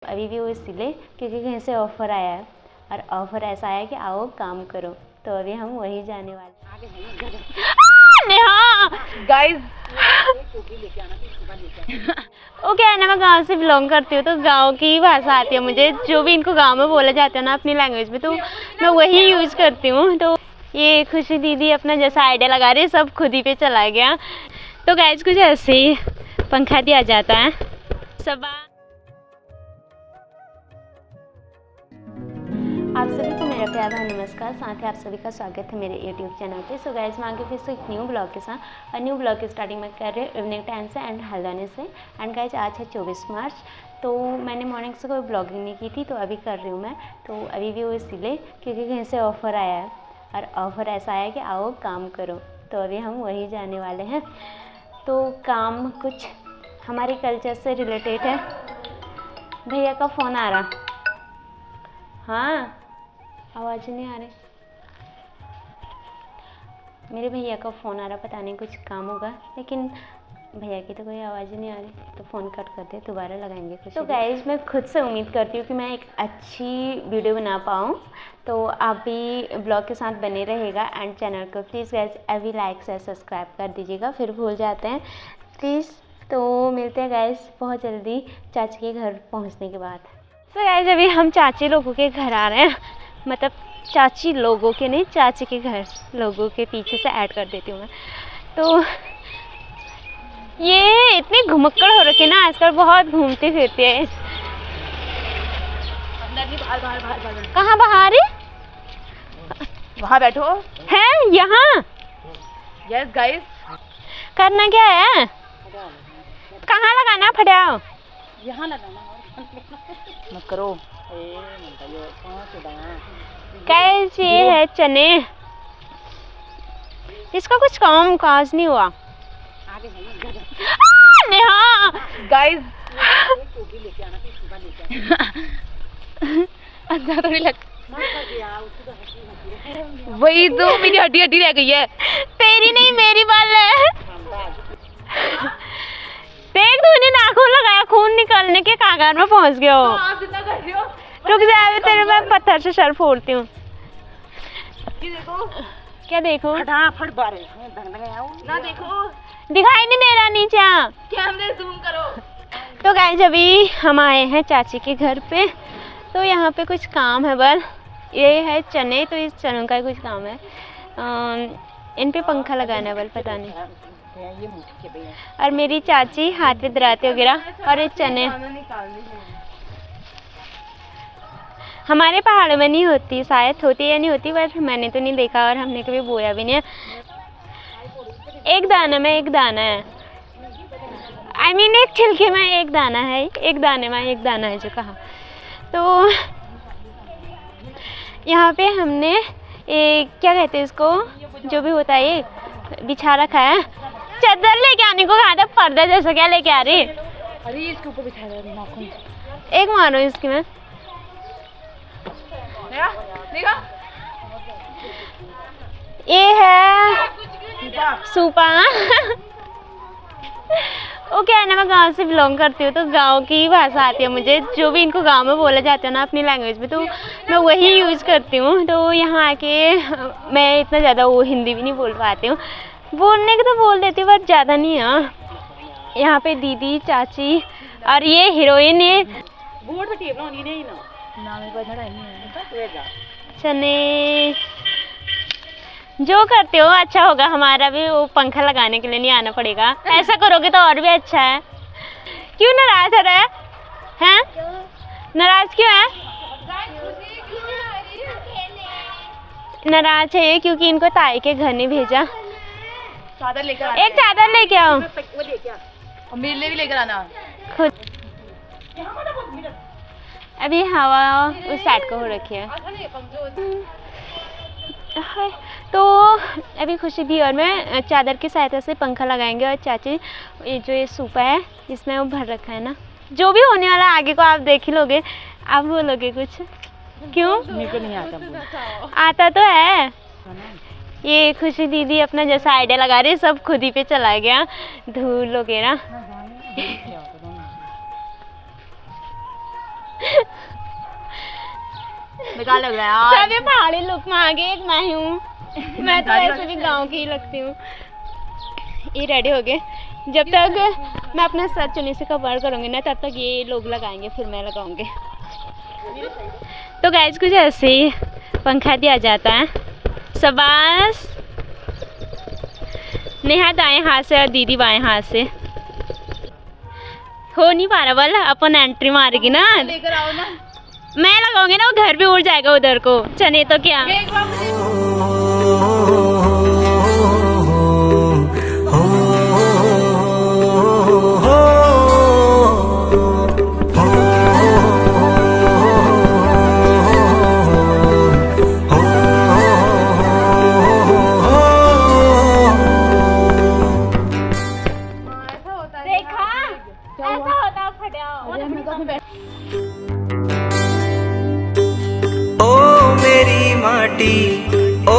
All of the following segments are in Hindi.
अभी भी वो इसलिए क्योंकि कहीं से ऑफ़र आया है और ऑफ़र ऐसा आया कि आओ काम करो, तो अभी हम वही जाने वाले हैं। गाइस वो क्या है ना, मैं गांव से बिलोंग करती हूँ तो गांव की भाषा आती है मुझे, जो भी इनको गांव में बोला जाता है ना अपनी लैंग्वेज में, तो मैं वही यूज़ करती हूँ। तो ये खुशी दीदी अपना जैसा आइडिया लगा रही है, सब खुद ही पे चला गया। तो गाइस कुछ ऐसे ही पंखा दिया जाता है सब। आप सभी को मेरा प्यार और नमस्कार, साथ ही आप सभी का स्वागत है मेरे YouTube चैनल पे। सो गाइस मैं आगे फिर से एक न्यू ब्लॉग के साथ, और न्यू ब्लॉग की स्टार्टिंग में कर रही हूँ इवनिंग टाइम से एंड हल्द्वानी से। एंड गाइस आज है 24 मार्च, तो मैंने मॉर्निंग से कोई ब्लॉगिंग नहीं की थी, तो अभी कर रही हूँ मैं। तो अभी भी वो इसलिए क्योंकि कहीं से ऑफ़र आया है और ऑफ़र ऐसा आया कि आओ काम करो, तो अभी हम वही जाने वाले हैं। तो काम कुछ हमारे कल्चर से रिलेटेड है। भैया का फ़ोन आ रहा, हाँ आवाज़ नहीं आ रही, मेरे भैया का फ़ोन आ रहा, पता नहीं कुछ काम होगा, लेकिन भैया की तो कोई आवाज़ ही नहीं आ रही, तो फ़ोन कट कर दे, दोबारा लगाएंगे कुछ। तो गाइस मैं खुद से उम्मीद करती हूँ कि मैं एक अच्छी वीडियो बना पाऊँ, तो आप भी ब्लॉग के साथ बने रहेगा एंड चैनल को प्लीज़ गाइस अभी लाइक से सब्सक्राइब कर दीजिएगा, फिर भूल जाते हैं प्लीज़। तो मिलते हैं गाइस बहुत जल्दी चाची के घर पहुँचने के बाद। तो गाइस अभी हम चाची लोगों के घर आ रहे हैं, मतलब चाची लोगों के नहीं, चाची के घर लोगों के पीछे से ऐड कर देती हूँ मैं। तो ये इतनी घुमक्कड़ हो रखी है ना आजकल, बहुत घूमती फिरती है। कहाँ बाहर है? वहाँ बैठो है यहाँ। यस गाइस करना क्या है? कहाँ लगाना फटाओ? यहाँ लगाना मत करो। कैसे है चने, इसका कुछ काम काज नहीं हुआ। नेहा गाइस अच्छा थोड़ी लग वही तो मेरी हड्डी हड्डी रह गई है। तेरी नहीं मेरी बाल है। देख तूने नाखून लगाया, खून निकलने के कागार में पहुंच गया हो। रुक जा, अभी तेरे मैं पत्थर से सर फोड़ती हूँ। क्या देखो? फटाफट बारे ना देखो, दिखाई नहीं दे रहा नीचे, कैमरे जूम करो। तो गाइस अभी हम आए हैं चाची के घर पे, तो यहाँ पे कुछ काम है। बस ये है चने, तो इस चनों का कुछ काम है। इन पे पंखा लगाना है, बल पता नहीं। और मेरी चाची हाथ पे दराते वगैरह, और ये चने हमारे पहाड़ों में नहीं होती, शायद होती या नहीं होती, बट मैंने तो नहीं देखा और हमने कभी बोया भी नहीं है। एक दाना में एक दाना है, I mean, एक छिलके में एक दाना है, एक दाने में एक दाना है जो कहा। तो यहाँ पे हमने एक क्या कहते हैं इसको, जो भी होता है, ये बिछा रखा है। चादर लेके आने को कहा था, पर्दा जैसा क्या लेके आ रही? अरे इसके ऊपर बिछा दे नाखून। एक मारो इसकी में। देखा? ये है सूपा। वो क्या है ना, मैं गांव से बिलोंग करती हूँ तो गांव की भाषा आती है मुझे, जो भी इनको गांव में बोला जाता है ना अपनी लैंग्वेज में, तो मैं वही यूज़ करती हूँ। तो यहाँ आके मैं इतना ज़्यादा वो हिंदी भी नहीं बोल पाती हूँ, बोलने के तो बोल देती हूँ बट ज़्यादा नहीं है। यहाँ पे दीदी चाची और ये हीरोइन है। चने जो करते हो अच्छा होगा, हमारा भी वो पंखा लगाने के लिए नहीं आना पड़ेगा। ऐसा करोगे तो और भी अच्छा है। क्यों नाराज हो रहा है? हैं? नाराज क्यों है? नाराज है ये क्योंकि इनको ताई के घर नहीं भेजा। चादर लेकर एक चादर लेके आओ, और मेरे लिए भी लेकर आना खुद। अभी हवा उस साइड को हो रखी है। तो अभी खुशी दी और मैं चादर की सहायता से पंखा लगाएंगे, और चाची ये जो ये सूपा है इसमें वो भर रखा है ना, जो भी होने वाला आगे को आप देख ही लोगे। आप बोलोगे कुछ? क्यों? मेरे को नहीं आता। आता तो है। ये खुशी दीदी अपना जैसा आइडिया लगा रही है, सब खुद ही पे चला गया, धूल वगैरह। बेकार लग रहा है यार। सब ये पहाड़ी लुक में आ गए, एक मैं ही हूँ। मैं तो ऐसे भी गांव की ही लगती हूँ। ये रेडी हो गए। जब तक मैं अपना सर चुन्नी से कवर करूँगी ना, तब तक ये लोग लगाएंगे, फिर मैं लगाऊंगी। तो गाइस कुछ ऐसे ही पंखा दिया जाता है। शाबाश। नेहा दाएं हाथ से और दीदी बाएं हाथ से। हो नहीं पा रहा बोल, अपन एंट्री मारेगी ना, लेकर आओ ना। मैं लगाऊंगी ना, वो घर भी उड़ जाएगा उधर को। चने तो क्या ओ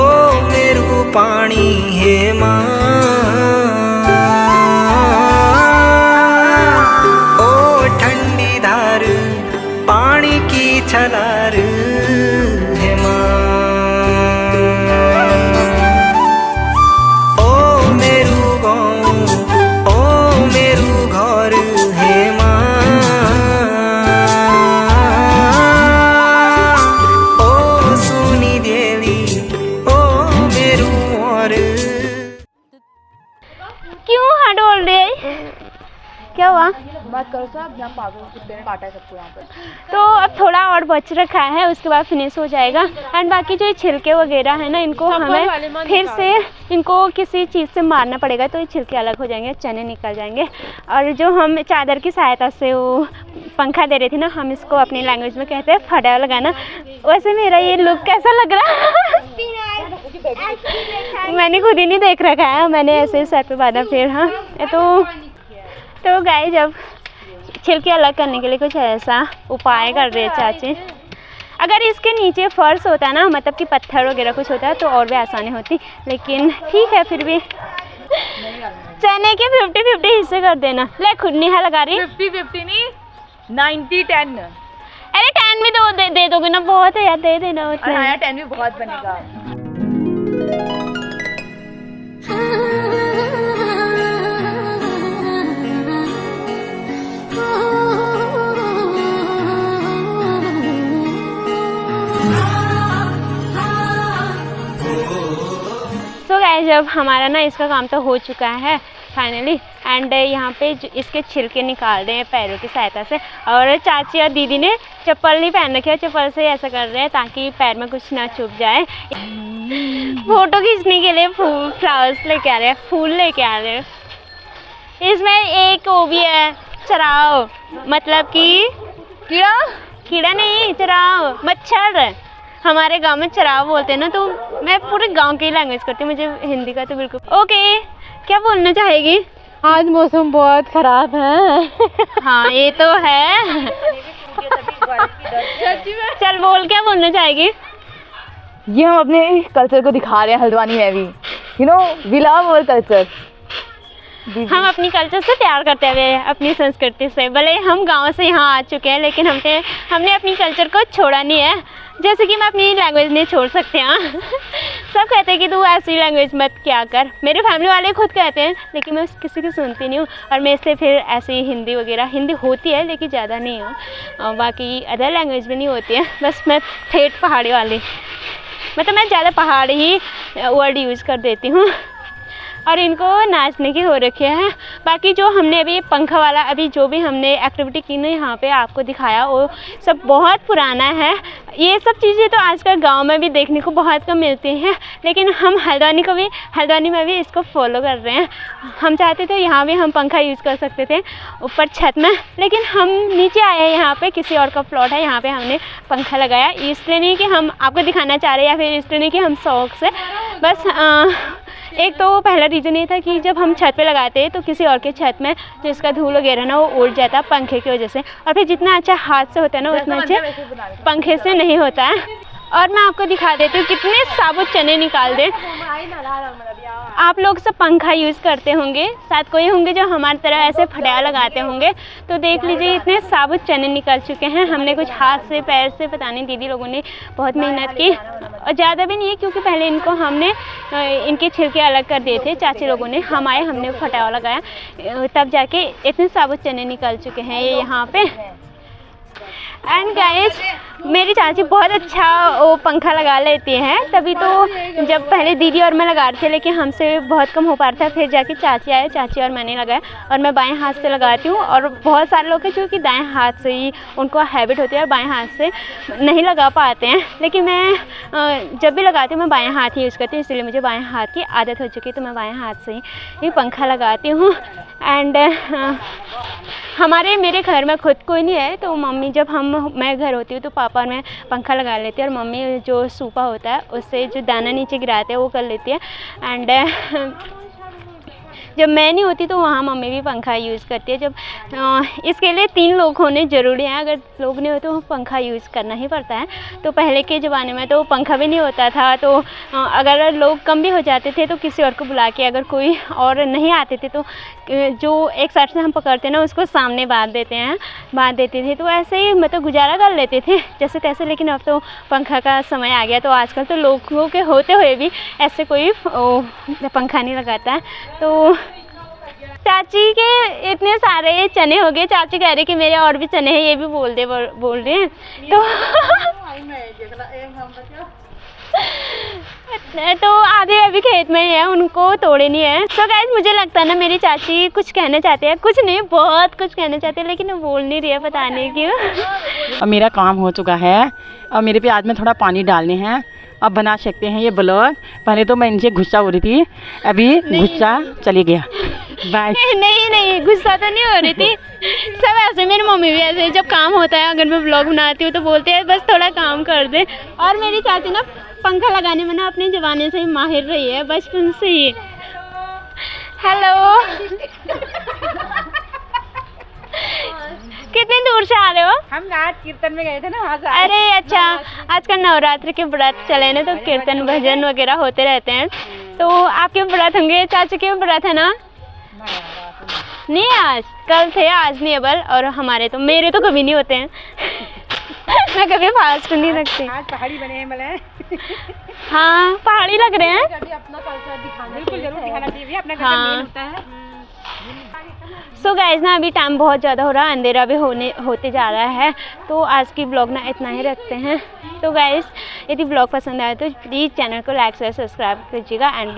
मेरू पानी है माँ, ओ ठंडी धार पानी की छलार है माँ, ओ मेरू गाँव ओ मेरू घर है माँ, क्या हुआ? बात करो साहब, यहाँ पागल कुत्ते ने काटा है सबको यहाँ पर। तो अब थोड़ा और बच रखा है, उसके बाद फिनिश हो जाएगा। एंड बाकी जो ये छिलके वगैरह है ना, इनको हमें फिर से इनको किसी चीज़ से मारना पड़ेगा, तो ये छिलके अलग हो जाएंगे, चने निकल जाएंगे। और जो हम चादर की सहायता से वो पंखा दे रहे थे ना, हम इसको अपनी लैंग्वेज में कहते हैं फड़ा लगाना। वैसे मेरा ये लुक कैसा लग रहा है? मैंने खुद ही नहीं देख रखा है, मैंने ऐसे सर पे बांधा फिर। हाँ तो गाइस, जब छिलके अलग करने के लिए कुछ ऐसा उपाय कर रहे हैं चाची। अगर इसके नीचे फर्श होता ना, मतलब कि पत्थर वगैरह कुछ होता तो और भी आसानी होती, लेकिन ठीक है फिर भी। चने के 50-50 हिस्से कर देना। ले खुद नेहा लगा रही। 50-50 नहीं, 90-10। अरे 10 भी दे दोगे ना, बहुत है यार, दे देना। अरे हाँ, 10 भी बहुत बनेगा। तो गाइस, जब हमारा ना इसका काम तो हो चुका है फाइनली। एंड यहाँ पे इसके छिलके निकाल रहे हैं पैरों की सहायता से। और चाची और दीदी ने चप्पल नहीं पहन रखी है, चप्पल से ऐसा कर रहे हैं ताकि पैर में कुछ ना चुभ जाए। फोटो खींचने के लिए फ्लावर्स लेके आ रहे हैं, फूल लेके आ रहे हैं। इसमें एक वो भी है, चराव, मतलब कि कीड़ा नहीं, चराव, मच्छर। हमारे गांव में चराव बोलते हैं ना, तो मैं पूरे गांव की लैंग्वेज करती हूँ, मुझे हिंदी का तो बिल्कुल। ओके, क्या बोलना चाहेगी? आज मौसम बहुत खराब है। हाँ ये तो है। चल बोल, क्या बोलना चाहेगी? ये हम अपने कल्चर को दिखा रहे हैं हल्द्वानी में भी। You know, we love our culture. हम अपनी कल्चर से प्यार करते हुए, अपनी संस्कृति से, भले हम गांव से यहाँ आ चुके हैं, लेकिन हमने अपनी कल्चर को छोड़ा नहीं है। जैसे कि मैं अपनी लैंग्वेज नहीं छोड़ सकते। हाँ सब कहते हैं कि तू ऐसी लैंग्वेज मत क्या कर, मेरे फैमिली वाले खुद कहते हैं, लेकिन मैं किसी की सुनती नहीं हूँ। और मेरे से फिर ऐसी हिंदी वगैरह, हिंदी होती है लेकिन ज़्यादा नहीं हो, बाकी अदर लैंग्वेज भी नहीं होती है। बस मैं ठेठ पहाड़ी वाली, मतलब मैं ज़्यादा पहाड़ी ही वर्ड यूज़ कर देती हूँ। और इनको नाचने की हो रखी है। बाकी जो हमने अभी पंखा वाला, अभी जो भी हमने एक्टिविटी की ना यहाँ पे आपको दिखाया, वो सब बहुत पुराना है। ये सब चीज़ें तो आजकल गांव में भी देखने को बहुत कम मिलती हैं, लेकिन हम हल्द्वानी में भी इसको फॉलो कर रहे हैं। हम चाहते थे यहाँ भी हम पंखा यूज़ कर सकते थे ऊपर छत में, लेकिन हम नीचे आए हैं, यहाँ पे किसी और का प्लॉट है, यहाँ पे हमने पंखा लगाया। इसलिए नहीं कि हम आपको दिखाना चाह रहे हैं, या फिर इसलिए नहीं कि हम शौक से, बस एक तो पहला रीज़न ये था कि जब हम छत पे लगाते हैं तो किसी और के छत में जो इसका धूल वगैरह ना, वो उड़ जाता है पंखे की वजह से। और फिर जितना अच्छा हाथ से होता है ना, उतना अच्छा पंखे से नहीं होता है। और मैं आपको दिखा देती हूँ कितने साबुत चने निकाल दे। आप लोग सब पंखा यूज़ करते होंगे, शायद कोई होंगे जो हमारी तरह ऐसे फटाया लगाते होंगे। तो देख लीजिए इतने साबुत चने निकल चुके हैं। हमने कुछ हाथ से पैर से पता नहीं, दीदी लोगों ने बहुत मेहनत की, और ज़्यादा भी नहीं है क्योंकि पहले इनको हमने इनके छिलके अलग कर दिए थे, चाची लोगों ने, हमने फटाया लगाया, तब जाके इतने साबुत चने निकल चुके हैं ये यहाँ पे। एंड गाइस मेरी चाची बहुत अच्छा वो पंखा लगा लेती हैं, तभी तो जब पहले दीदी और मैं लगा रहे थे लेकिन हमसे बहुत कम हो पा रहा था, फिर जाके चाची आए, चाची और मैंने लगाया, और मैं बाएं हाथ से लगाती हूँ। और बहुत सारे लोग हैं जो कि दाएं हाथ से ही उनको हैबिट होती है और बाएं हाथ से नहीं लगा पाते हैं, लेकिन मैं जब भी लगाती हूँ मैं बाएं हाथ ही यूज़ करती हूँ, इसलिए मुझे बाएं हाथ की आदत हो चुकी है, तो मैं बाएं हाथ से ही पंखा लगाती हूँ। एंड मेरे घर में खुद कोई नहीं है, तो मम्मी जब मैं घर होती हूँ तो पापा और मैं पंखा लगा लेती है, और मम्मी जो सूपा होता है उससे जो दाना नीचे गिराते हैं वो कर लेती है। एंड जब मैं नहीं होती तो वहाँ मम्मी भी पंखा यूज़ करती है। जब इसके लिए 3 लोग होने ज़रूरी हैं, अगर लोग नहीं होते तो पंखा यूज़ करना ही पड़ता है। तो पहले के ज़माने में तो पंखा भी नहीं होता था, तो अगर लोग कम भी हो जाते थे तो किसी और को बुला के, अगर कोई और नहीं आते थे तो जो एक साइड से हम पकड़ते हैं ना उसको सामने बांध देते थे, तो ऐसे ही मतलब गुजारा कर लेते थे जैसे तैसे। लेकिन अब तो पंखा का समय आ गया, तो आजकल तो लोगों के होते हुए भी ऐसे कोई पंखा नहीं लगाता है। तो चाची के इतने सारे चने हो गए, चाची कह रही कि मेरे और भी चने हैं, ये भी बोल रहे हैं। तो आधे अभी खेत में ही है, उनको तोड़े नहीं है। सो गाइस मुझे लगता है ना मेरी चाची कुछ कहना चाहते हैं, कुछ नहीं बहुत कुछ कहना चाहते हैं, लेकिन वो बोल नहीं रही है, पता नहीं क्यों। अब मेरा काम हो चुका है, अब मेरे प्याज में थोड़ा पानी डालने हैं, अब बना सकते हैं ये ब्लॉग। पहले तो मैं इनसे गुस्सा हो रही थी, अभी गुस्सा चली गया। बाय। नहीं गुस्सा तो नहीं हो रही थी, सब ऐसे, मेरी मम्मी भी ऐसे, जब काम होता है अगर मैं ब्लॉग बनाती हूँ तो बोलते हैं बस थोड़ा काम कर दे। और मेरी चाची ना पंखा लगाने में ना अपने ज़माने से ही माहिर रही है, बचपन से ही। हेलो कितनी दूर से आ रहे हो? हम आज कीर्तन में गए थे ना, वहाँ से। अरे अच्छा, आजकल नवरात्र के व्रत चले ना, तो कीर्तन भजन वगैरह होते रहते हैं। तो आपके व्रत होंगे, चाची के व्रत है ना? नहीं आज कल थे, आज नहीं है बल। और हमारे तो, मेरे तो कभी नहीं होते हैं मैं कभी फास्ट नहीं रखती। आज पहाड़ी बने हैं मतलब। हाँ पहाड़ी लग रहे हैं। अपना कल्चर दिखाना, बिल्कुल जरूर दिखाना चाहिए, अपना कल्चर हाँ। मेन होता है। सो गाइज ना अभी टाइम बहुत ज़्यादा हो रहा है, अंधेरा भी होते जा रहा है, तो आज की ब्लॉग ना इतना ही रखते हैं। तो गाइज यदि ब्लॉग पसंद आए तो प्लीज़ चैनल को लाइक शेयर सब्सक्राइब कीजिएगा, एंड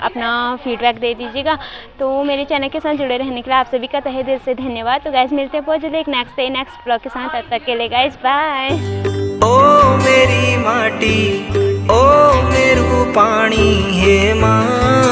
अपना फीडबैक दे दीजिएगा। तो मेरे चैनल के साथ जुड़े रहने के लिए आप सभी का तहे दिल से धन्यवाद। तो गाइज मिलते हैं बहुत जल्दी एक नेक्स्ट ब्लॉग के साथ, तब तक के लिए गाइज बाय। ओ मेरी माटी, ओ मेरू पानी, हे माँ।